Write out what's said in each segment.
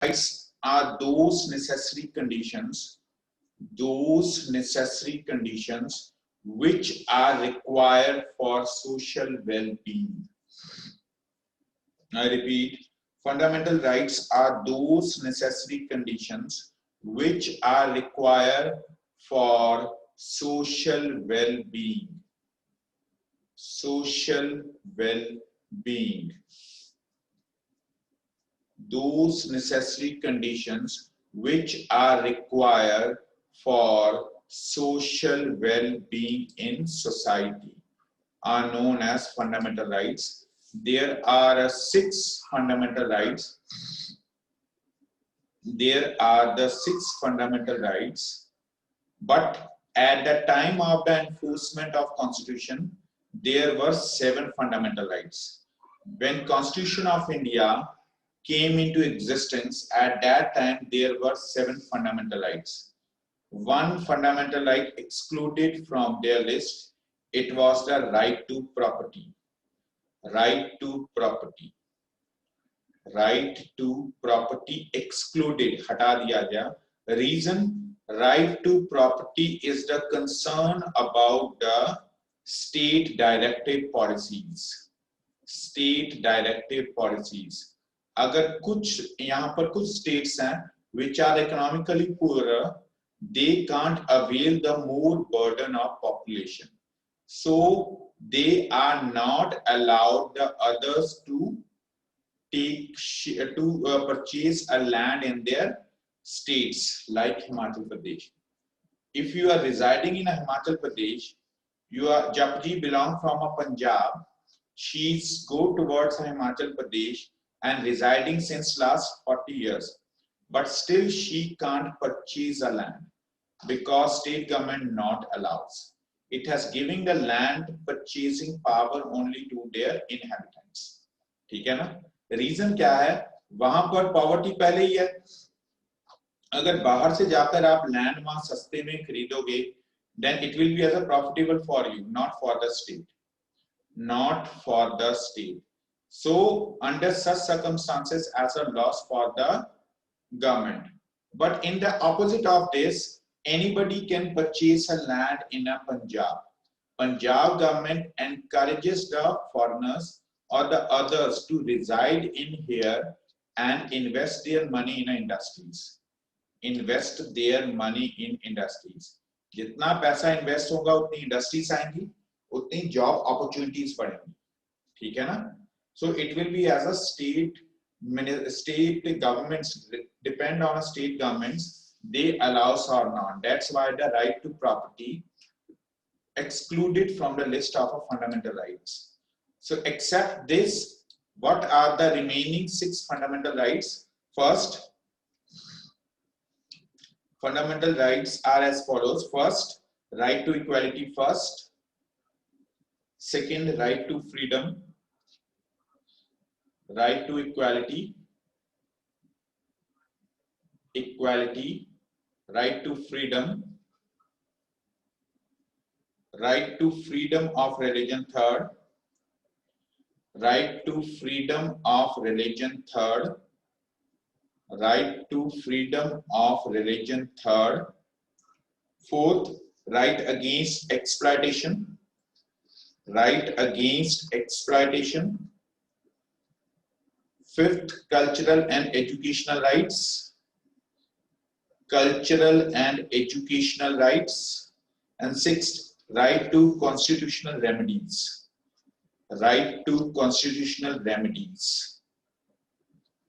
rights are those necessary conditions which are required for social well-being. I repeat, fundamental rights are those necessary conditions which are required for social well-being. Social well-being. Those necessary conditions which are required for social well-being in society are known as fundamental rights. There are 6 fundamental rights. There are the 6 fundamental rights, but at the time of the enforcement of Constitution, there were 7 fundamental rights. When Constitution of India came into existence, at that time there were 7 fundamental rights. One fundamental right excluded from their list, it was the right to property. Right to property. Right to property excluded, हटा दिया गया. Reason, right to property is the concern about the state directive policies. State directive policies. अगर कुछ यहाँ पर कुछ states हैं which are economically poorer, they can't avail the more burden of population. So they are not allowed the others to purchase a land in their states like Himachal Pradesh. If you are residing in a Himachal Pradesh, Japji belong from a Punjab, she's go towards Himachal Pradesh and residing since last 40 years, but still she can't purchase a land because state government not allows. It has given the land purchasing power only to their inhabitants. ठीक है ना? Reason क्या है? वहां पर poverty पहले ही है. अगर बाहर से जाकर आप लैंड वहां सस्ते में खरीदोगे, then it will be as a profitable for you, not for the state. Not for the state. So under such circumstances as a loss for the government. But in the opposite of this, anybody can purchase a land in a Punjab. Punjab government encourages the foreigners or the others to reside in here and invest their money in industries. Invest their money in industries. जितना पैसा invest होगा उतनी industries आएंगी, उतनी job opportunities बढ़ेंगी. ठीक है ना? So it will be as a state governments depend on a state governments, they allows or not. That's why the right to property excluded from the list of fundamental rights. So except this, what are the remaining 6 fundamental rights? First, fundamental rights are as follows. First, right to equality first. Second, right to freedom. Right to equality. Equality. Right to freedom. Right to freedom of religion third. Right to freedom of religion third. Right to freedom of religion third. Fourth, right against exploitation. Right against exploitation. Fifth, cultural and educational rights. Cultural and educational rights. And sixth, right to constitutional remedies. Right to constitutional remedies.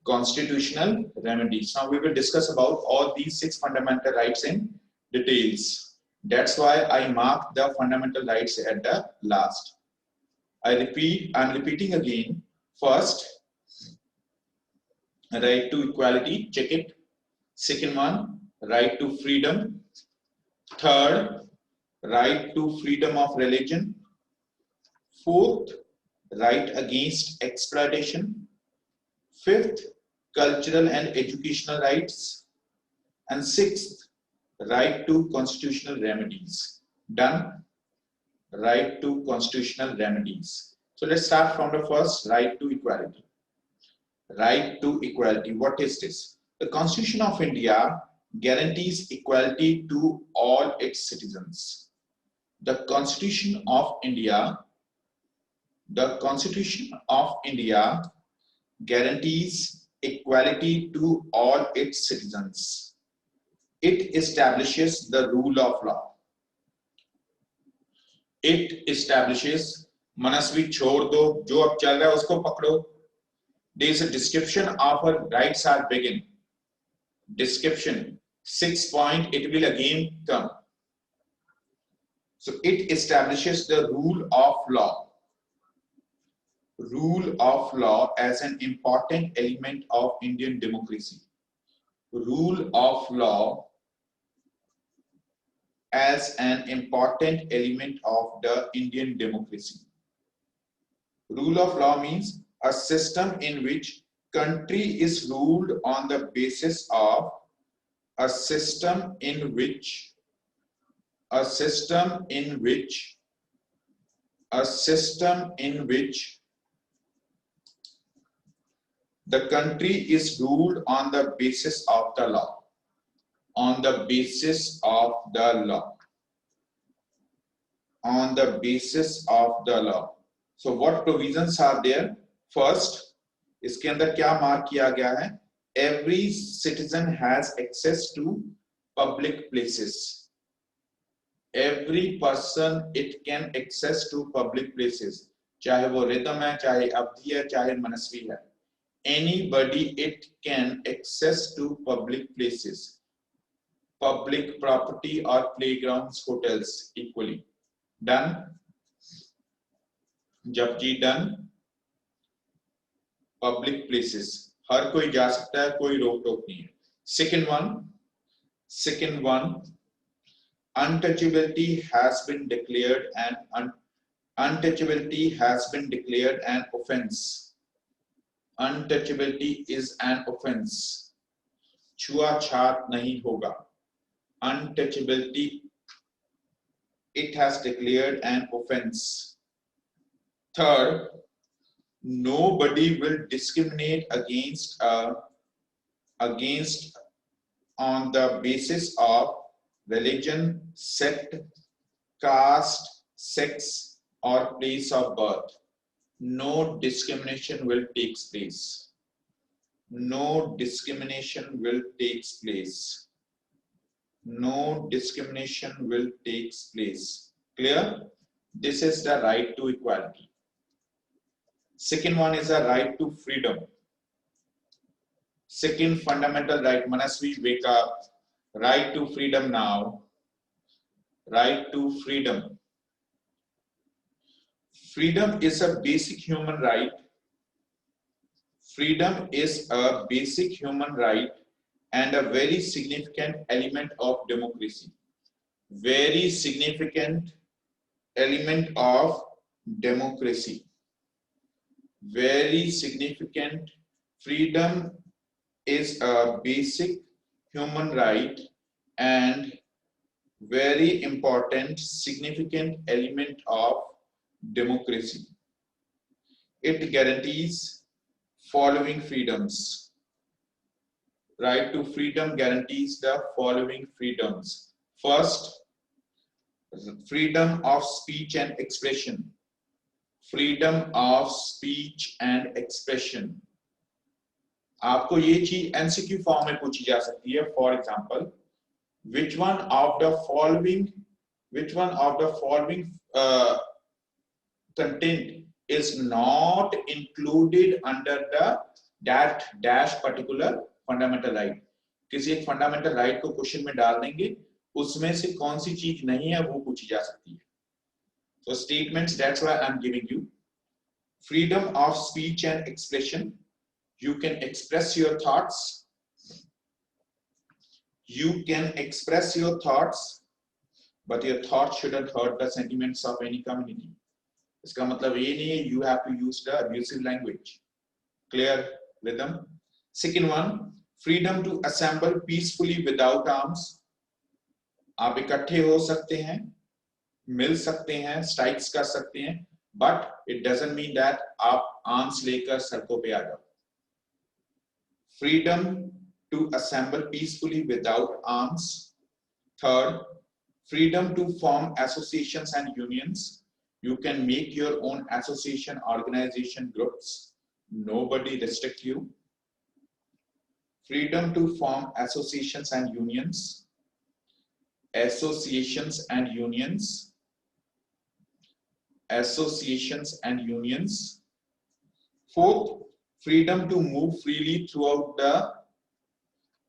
Constitutional remedies. Now we will discuss about all these 6 fundamental rights in details. That's why I mark the fundamental rights at the last. I'm repeating again. First, right to equality, check it. Second one, right to freedom. Third, right to freedom of religion. Fourth, right against exploitation. Fifth, cultural and educational rights. And sixth, right to constitutional remedies. Done. Right to constitutional remedies. So let's start from the first, right to equality. Right to equality. What is this? The Constitution of India guarantees equality to all its citizens. The Constitution of India guarantees equality to all its citizens. It establishes the rule of law. It establishes, मनस्वी छोड़ दो, जो अब चल रहा है उसको पकड़ो. There is a description of our rights are begin. Description 6 point, it will again come. So it establishes the rule of law. Rule of law as an important element of Indian democracy. Rule of law as an important element of the Indian democracy. Rule of law means a system in which country is ruled on the basis of a system in which the country is ruled on the basis of the law. On the basis of the law. On the basis of the law. So what provisions are there? First, इसके अंदर क्या mark किया गया है? Every citizen has access to public places. Every person it can access to public places. चाहे वो rhythm है, चाहे अवधि है, चाहे मनस्वी है. Anybody it can access to public places. Public property or playgrounds, hotels equally. Done. जबकि done. Public places. हर कोई जा सकता है, कोई रोक टोक नहीं है. Second one, untouchability has been declared an offense. Untouchability is an offense. छुआछात नहीं होगा. Untouchability, it has declared an offense. Third, nobody will discriminate against on the basis of religion, sect, caste, sex, or place of birth. No discrimination will take place. No discrimination will take place. No discrimination will take place. Clear? This is the right to equality. Second one is a right to freedom. Second fundamental right, Manasvi, wake up. Right to freedom now. Right to freedom. Freedom is a basic human right. Freedom is a basic human right and a very significant element of democracy. Very significant element of democracy. Very significant. Freedom is a basic human right and very important, significant element of democracy. It guarantees following freedoms. Right to freedom guarantees the following freedoms. First, freedom of speech and expression. Freedom of speech and expression. आपको ये चीज MCQ form में पूछी जा सकती है. For example, which one of the following content is not included under that dash particular fundamental right. किसी एक fundamental right को क्वेश्चन में डाल देंगे, उसमें से कौन सी चीज नहीं है वो पूछी जा सकती है. So statements, that's why I'm giving you freedom of speech and expression. You can express your thoughts. You can express your thoughts, but your thoughts shouldn't hurt the sentiments of any community. इसका मतलब ये नहीं है you have to use the abusive language. Clear rhythm. Second one, freedom to assemble peacefully without arms. आप इकट्ठे हो सकते हैं, मिल सकते हैं, स्ट्राइक्स कर सकते हैं, but it doesn't mean that आप आर्म्स लेकर सड़कों पे आ जाओ. Freedom to assemble peacefully without arms. Third, freedom to form associations and unions. You can make your own association, organization, groups. Nobody restrict you. Freedom to form associations and unions. Associations and unions. Associations and unions. Fourth, freedom to move freely throughout the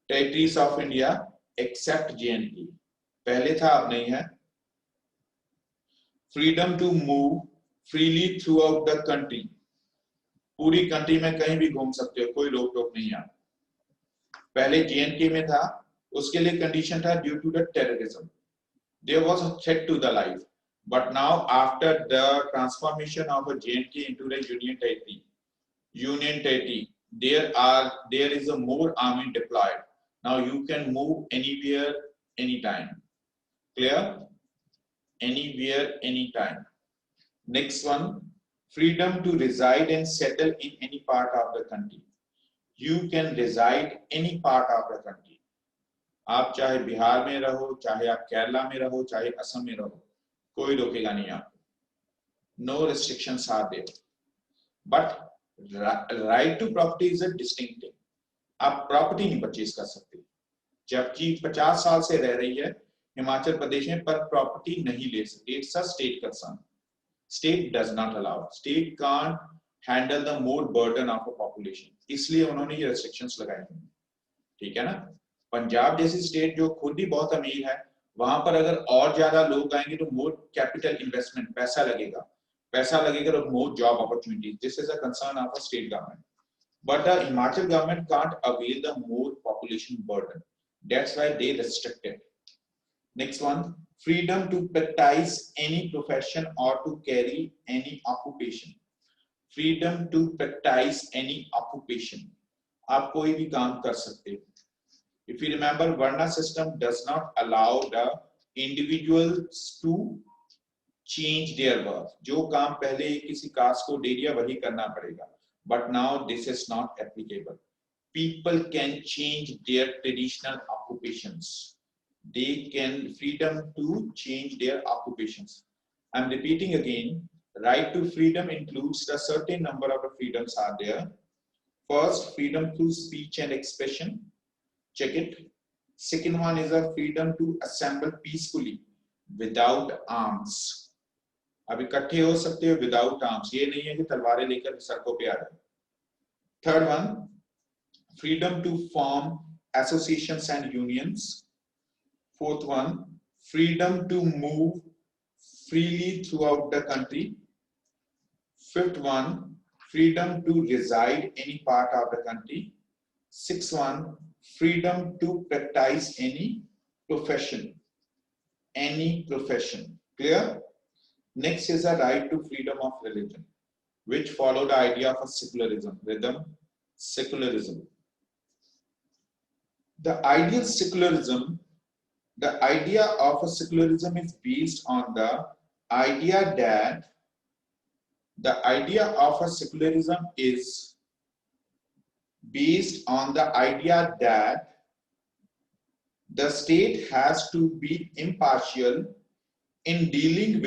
territories of India except J&K. पहले था, अब नहीं है. Freedom to move freely throughout the country. पूरी country में कहीं भी घूम सकते हो, कोई रोक टोक नहीं है. पहले J&K में था, उसके लिए कंडीशन था due to the terrorism. There was a threat to the life. But now, after the transformation of a J&K into the union territory, there is a more army deployed. Now you can move anywhere, anytime. Clear? Anywhere, anytime. Next one, freedom to reside and settle in any part of the country. You can reside any part of the country. आप चाहे बिहार में रहो, चाहे आप केरला में रहो, चाहे असम में रहो, कोई रोकेगा नहीं आपको. No restrictions are there. But right to property is a distinct thing. आप प्रॉपर्टी नहीं परचेज कर सकते. जबकि 50 साल से रह रही है हिमाचल प्रदेश में, पर प्रॉपर्टी नहीं ले सकती. It's a state concern. State does not allow. State can't handle the more burden of a population. इसलिए उन्होंने ये restrictions लगाए हैं. ठीक है ना? पंजाब जैसी स्टेट जो खुद ही बहुत अमीर है, वहां पर अगर और ज्यादा लोग आएंगे तो मोर कैपिटल इन्वेस्टमेंट, पैसा लगेगा और more job opportunities. This is a concern of a state government. But the Himachal government can't avail the more population burden. That's why they restricted. Next one, freedom to practice any profession or to carry any occupation. Freedom to practice any occupation. आप कोई भी काम कर सकते हो. If you remember, Varna system does not allow the individuals to change their work. जो काम पहले किसी कास्ट को दे दिया वही करना पड़ेगा. But now this is not applicable. People can change their traditional occupations. They can freedom to change their occupations. I'm repeating again. Right to freedom includes a certain number of freedoms are there. First, freedom through speech and expression. Check it. Second one is a freedom to assemble peacefully without arms. अब इकट्ठे हो सकते हो without arms. ये नहीं है कि तलवारें लेकर सड़कों पे आ रहे. Third one, freedom to form associations and unions. Fourth one, freedom to move freely throughout the country. Fifth one, freedom to reside any part of the country. Sixth one, freedom to practice any profession. Any profession. Clear? Next is a right to freedom of religion, which follow the idea of a secularism. Secularism. The idea of a secularism is based on the idea that the state has to be impartial in dealing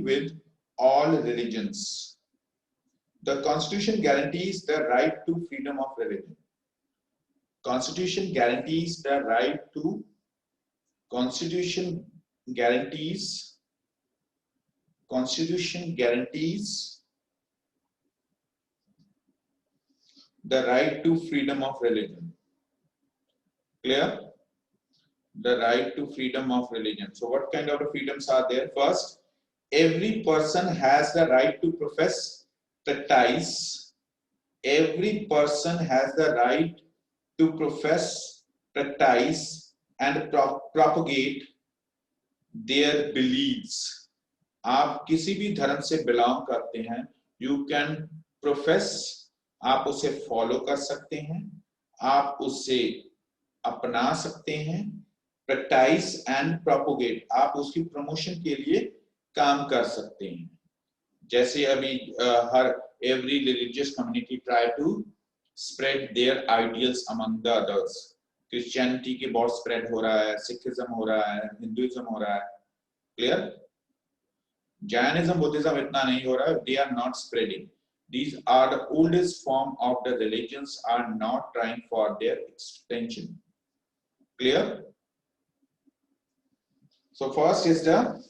with all religions. The Constitution guarantees the right to freedom of religion. Constitution guarantees the right to freedom of religion. Clear? The right to freedom of religion. So what kind of freedoms are there? First, every person has the right to practice. Every person has the right to profess, practice and propagate their beliefs. आप किसी भी धर्म से belong करते हैं, you can profess, आप उसे follow कर सकते हैं, आप उसे अपना सकते हैं, practice and propagate, आप उसकी प्रमोशन के लिए काम कर सकते हैं. जैसे अभी हर every religious community try to spread their ideals among the others. Christianity के बहुत स्प्रेड हो रहा है, सिखिज्म हो रहा है, हिंदुइज्म हो रहा है, क्लियर? जैनिज्म बुद्धिज्म इतना नहीं हो रहा है, they are not spreading. These are the oldest form of the religions are not trying for their extension. Clear? So first is the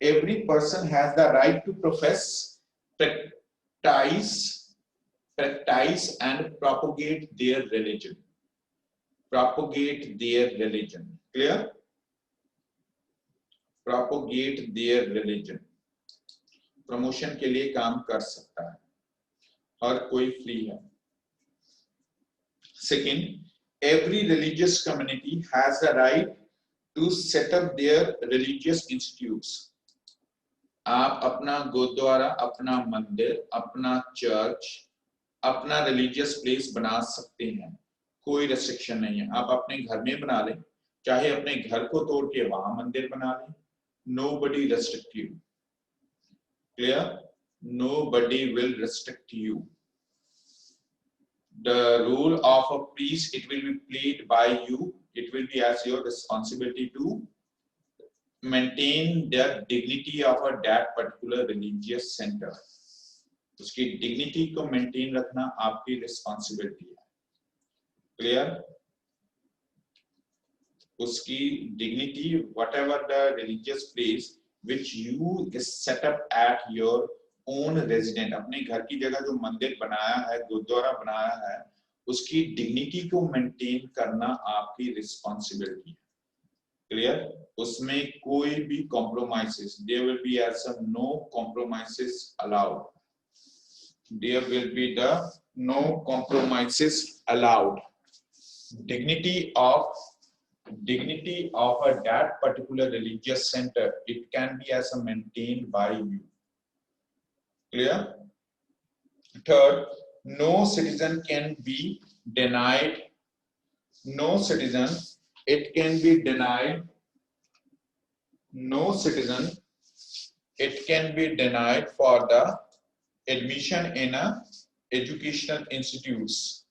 every person has the right to profess, practice and propagate their religion. Propagate their religion. Clear? Propagate their religion. Promotion के लिए काम कर सकता है, हर कोई free है. Second, every religious community has the right to set up their religious institutes. आप अपना गुरुद्वारा, अपना मंदिर, अपना चर्च, अपना रिलीजियस प्लेस बना सकते हैं, कोई रेस्ट्रिक्शन नहीं है. आप अपने घर में बना लें, चाहे अपने घर को तोड़ के वहां मंदिर बना लें, nobody restrict you. Clear? Nobody will restrict you. The role of a priest, it will be played by you. It will be as your responsibility to maintain the dignity of a that particular religious center. उसकी dignity को maintain रखना आपकी responsibility है. Clear? उसकी dignity, whatever the religious place which you set up at your own resident, अपने घर की जगह जो मंदिर बनाया है, गुरुद्वारा बनाया है, उसकी dignity को maintain करना आपकी responsibility है. Clear? उसमें कोई भी compromises, there will be as a no compromises allowed. There will be the no compromises allowed. Dignity of a that particular religious center, it can be as a maintained by you. Clear? Third, no citizen can be denied. No citizen, it can be denied. No citizen, it can be denied for the admission in a educational institutes.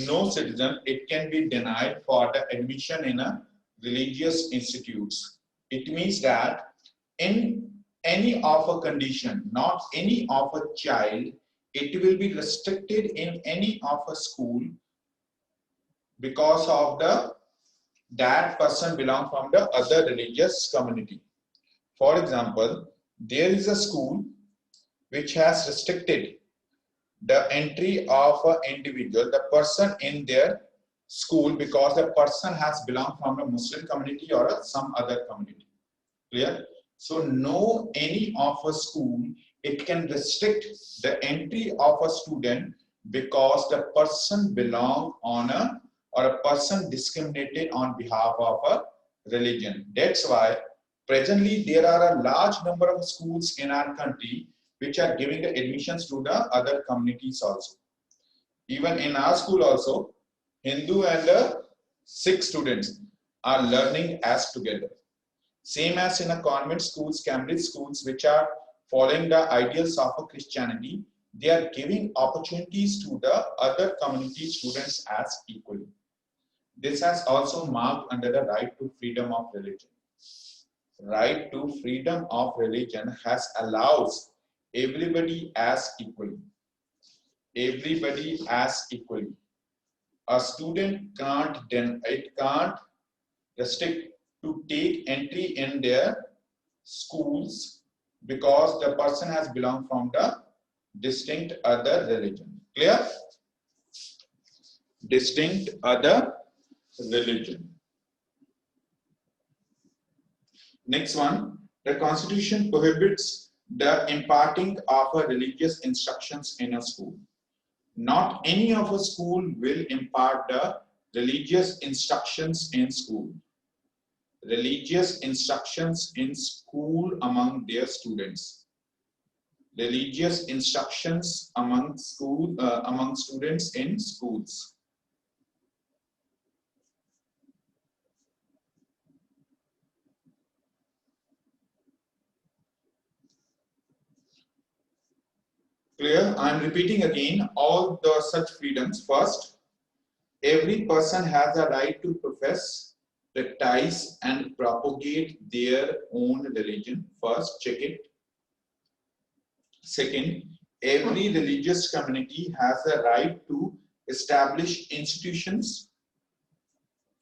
No citizen, it can be denied for the admission in a religious institutes. It means that in any of a condition, not any of a child, it will be restricted in any of a school because of the that person belong from the other religious community. For example, there is a school which has restricted the entry of an individual, the person in their school, because the person has belonged from a Muslim community or some other community. Clear? So no any of a school, it can restrict the entry of a student because the person belong on a or a person discriminated on behalf of a religion. That's why presently there are a large number of schools in our country which are giving the admissions to the other communities also. Even in our school also, Hindu and Sikh students are learning as together. Same as in a convent schools, Cambridge schools, which are following the ideals of a Christianity, they are giving opportunities to the other community students as equally. This has also marked under the right to freedom of religion. Right to freedom of religion has allows everybody as equally. Everybody as equally. A student can't restrict to take entry in their schools because the person has belonged from the distinct other religion. Clear? Distinct other religion. Next one, the Constitution prohibits the imparting of a religious instructions in a school. Not any of a school will impart the religious instructions in school. Religious instructions in school among their students. Religious instructions among students in schools. Clear? I am repeating again all the such freedoms. First, every person has a right to profess, practice, and propagate their own religion. First, check it. Second, every religious community has a right to establish institutions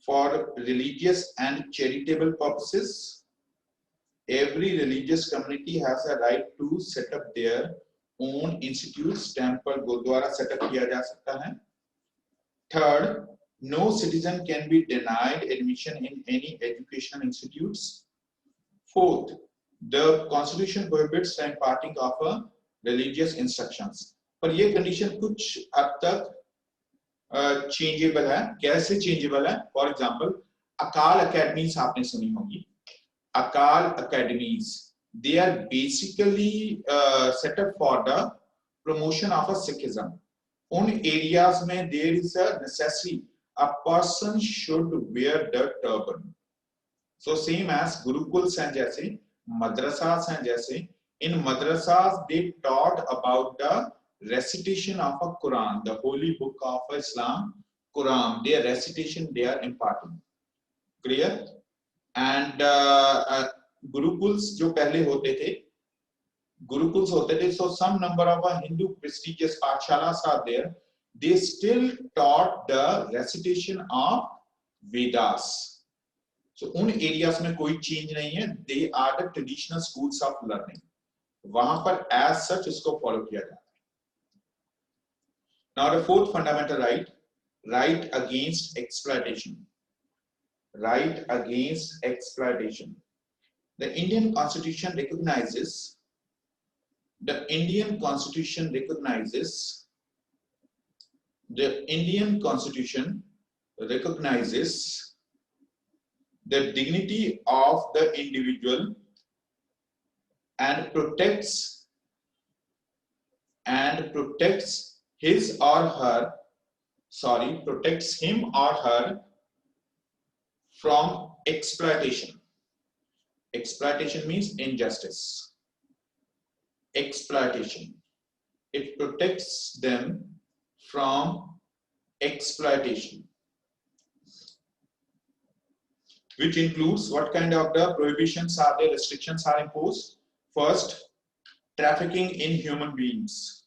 for religious and charitable purposes. Every religious community has a right to set up their own institutes, temple, gurdwara set up किया जा सकता है. Third, no citizen can be denied admission in any educational institutes. Fourth, the constitution prohibits the imparting of religious instructions. पर ये condition कुछ हद तक changeable है. कैसे चेंजेबल है? फॉर एग्जांपल अकाल अकेडमीज आपने सुनी होगी. अकाल academies, they are basically set up for the promotion of a Sikhism. उन एरियाज में there is a necessity, a person should wear the turban. So same as gurukuls हैं जैसे, madrasas हैं जैसे, in madrasas they taught about the recitation of a Quran, the holy book of Islam, Quran. Their recitation they are imparting. Clear? And gurukuls जो पहले होते थे, gurukuls होते थे, so some number of Hindu prestigious pathshalas are there. They still taught the recitation of Vedas. So उन areas में कोई change नहीं है. They are the traditional schools of learning. वहां पर as such इसको follow किया जाता है. Now the fourth fundamental right, right against exploitation. Right against exploitation. The Indian Constitution recognizes the Indian Constitution recognizes the dignity of the individual and protects his or her, protects him or her from exploitation. Exploitation means injustice. Exploitation. It protects them from exploitation, which includes what kind of the prohibitions are there, restrictions are imposed. First, trafficking in human beings.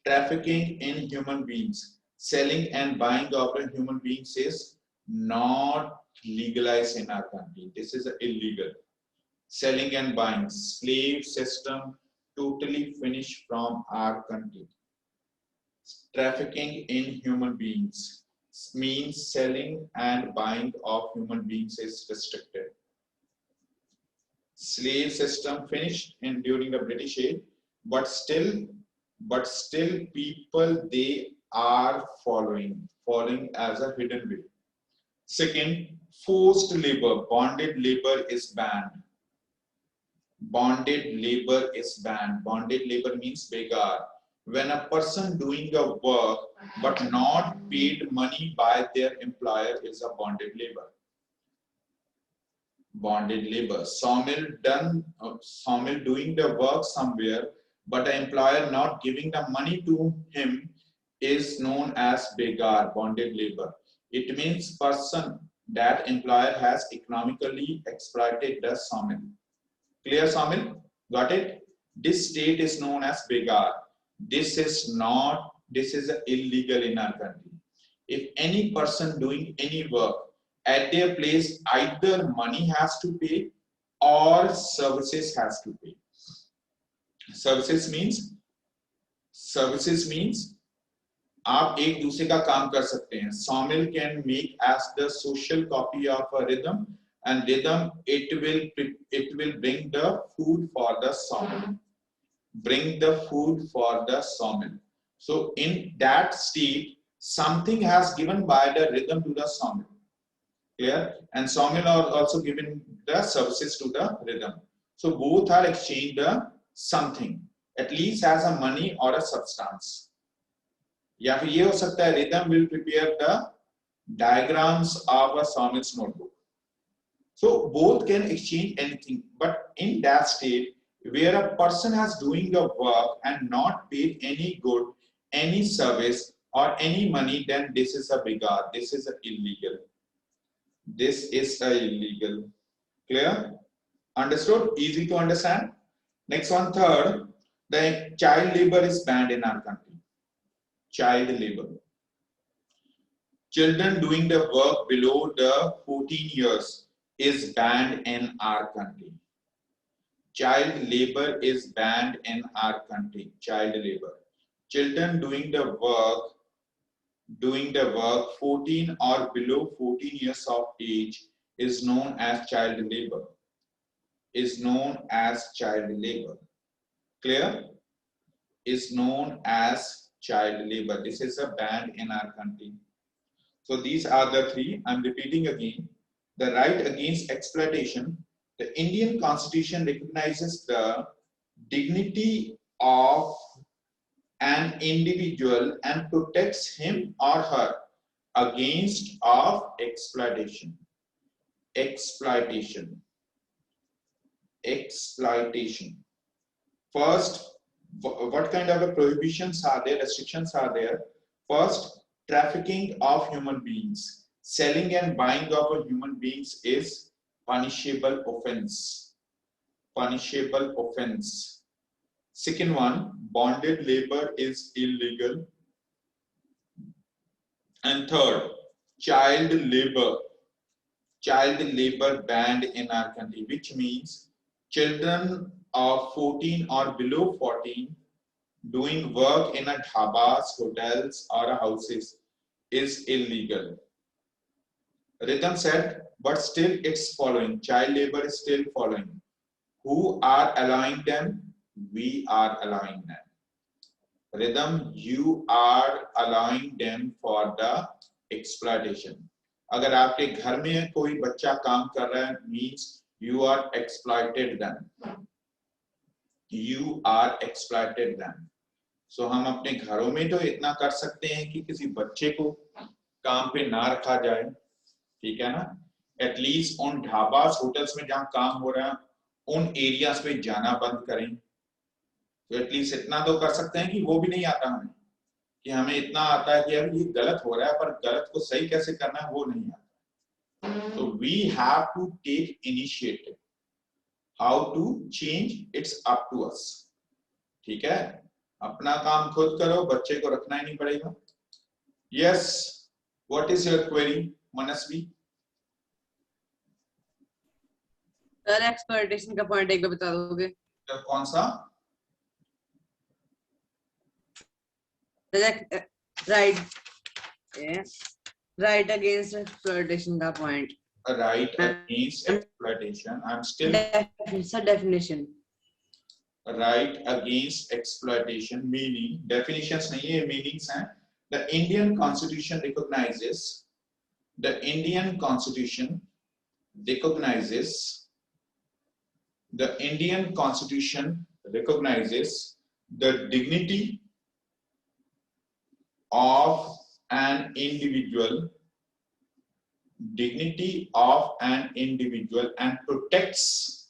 Trafficking in human beings. Selling and buying of human beings is not legalized in our country. This is illegal. Selling and buying, slave system totally finished from our country. Trafficking in human beings means selling and buying of human beings is restricted. Slave system finished during the British age, but still people they are following as a hidden way. Second, forced labor, bonded labor is banned. Bonded labor is banned. Bonded labor means begar. When a person doing a work but not paid money by their employer is a bonded labor. Bonded labor. Sawmill doing the work somewhere, but the employer not giving the money to him is known as begar, bonded labor. It means person that employer has economically exploited the sawmill. Clear sawmill? Got it? This state is known as begar. This is illegal in our country. If any person doing any work at their place, either money has to pay or services has to pay. Services means आप एक दूसरे का काम कर सकते हैं. Sawmill can make as the social copy of a rhythm, and rhythm it will bring the food for the sawmill. Bring the food for the sawmill. So in that state, something has given by the rhythm to the sawmill. Clear? And sawmill are also giving the services to the rhythm. So both are exchanged something, at least as a money or a substance. या फिर ये हो सकता है rhythm will prepare the diagrams of a sawmill's notebook. So both can exchange anything, but in that state, where a person has doing the work and not paid any good, any service or any money, then this is a bigat. This is a illegal. This is a illegal. Clear? Understood? Easy to understand. Next one, third, the child labor is banned in our country. Child labor. Children doing the work below the 14 years is banned in our country. Child labor is banned in our country. Child labor. Children doing the work 14 or below 14 years of age is known as child labor. Is known as child labor. Clear? Is known as child labor. This is a ban in our country. So these are the three. I'm repeating again. The right against exploitation. The Indian Constitution recognizes the dignity of an individual and protects him or her against of exploitation. Exploitation. Exploitation. First, what kind of prohibitions are there, restrictions are there? First, trafficking of human beings. Selling and buying of human beings is punishable offense. Punishable offense. Second one, bonded labor is illegal. And third, child labor. Child labor banned in our country, which means children of 14 or below 14 doing work in a dhabas, hotels or houses is illegal. Rhythm said, but still it's following. Child labor is still following. Who are allowing them? We are allowing them. Rhythm, you are allowing them for the exploitation. अगर आपके घर में कोई बच्चा काम कर रहा है, means you are exploited them. You are exploited them. So हम अपने घरों में तो इतना कर सकते हैं कि किसी बच्चे को काम पे ना रखा जाए, ठीक है ना? एटलीस्ट उन ढाबास होटल्स में जहां काम हो रहा है उन एरियाज में जाना बंद करें. तो एटलीस्ट इतना तो कर सकते हैं कि वो भी नहीं आता हमें, कि हमें इतना आता है कि यार ये गलत हो रहा है पर गलत को सही कैसे करना है वो नहीं आता. तो we have to take initiative. How to change, it's up to us. ठीक है, अपना काम खुद करो, बच्चे को रखना ही नहीं पड़ेगा. Yes, what is your query Manasvi? Sir exploitation का पॉइंट एक बार बता दोगे? कौन सा? राइट, राइट अगेंस्ट एक्सप्लॉयटेशन का point. Right against exploitation. I'm still definition. Right against exploitation meaning, definitions नहीं है, meanings हैं. The Indian Constitution recognizes. The Indian Constitution recognizes. The Indian Constitution recognizes the dignity of an individual. Dignity of an individual and protects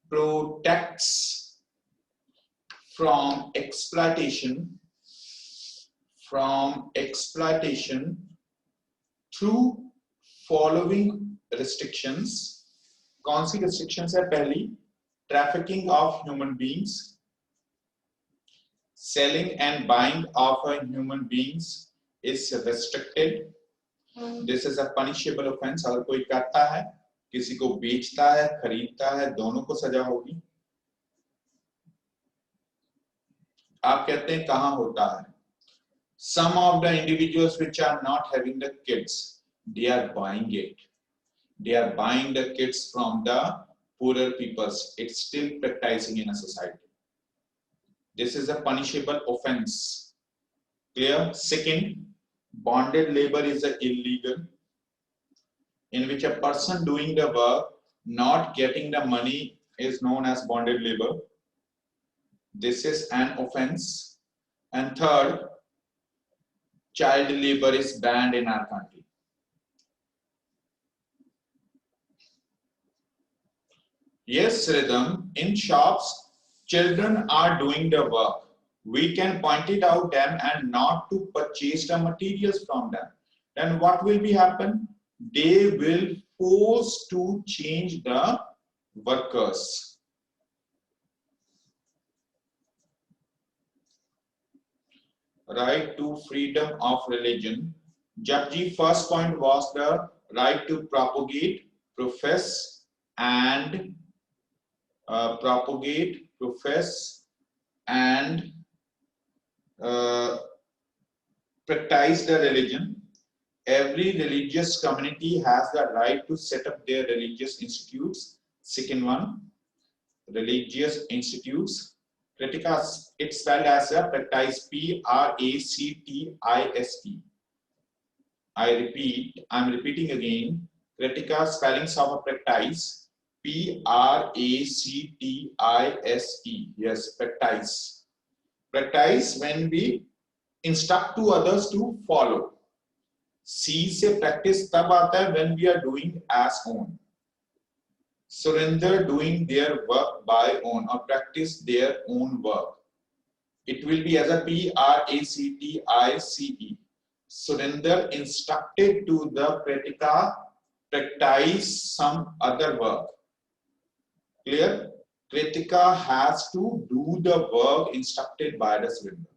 from exploitation through following restrictions. कौन सी restrictions है? पहली, trafficking of human beings, selling and buying of human beings is restricted. This is a punishable offense. अगर कोई करता है, किसी को बेचता है, खरीदता है, दोनों को सजा होगी. आप कहते हैं कहां होता है? Some of the individuals which are not having the kids, they are buying it. They are buying the kids from the poorer peoples. It's still practicing in a society. This is a punishable offense. Clear? Second, bonded labor is illegal, in which a person doing the work not getting the money is known as bonded labor. This is an offense. And third, child labor is banned in our country. Yes, Rhythm. In shops, children are doing the work. We can point it out them and not to purchase the materials from them. Then what will be happen? They will force to change the workers. Right to freedom of religion. Japji first point was the right to propagate, profess, and profess, and practice the religion. Every religious community has the right to set up their religious institutes. Second one, religious institutes. Kritika, it's spelled as a practice, Practist. I'm repeating again. Kritika, spellings of a practice, Practise. Yes, practice. Practice when we instruct to others to follow. C से practice तब आता है when we are doing as own. Surrender, doing their work by own or practice their own work. It will be as a Practice. Surrender, instructed to the pratika, practice some other work. Clear? Kritika has to do the work instructed by the surrender.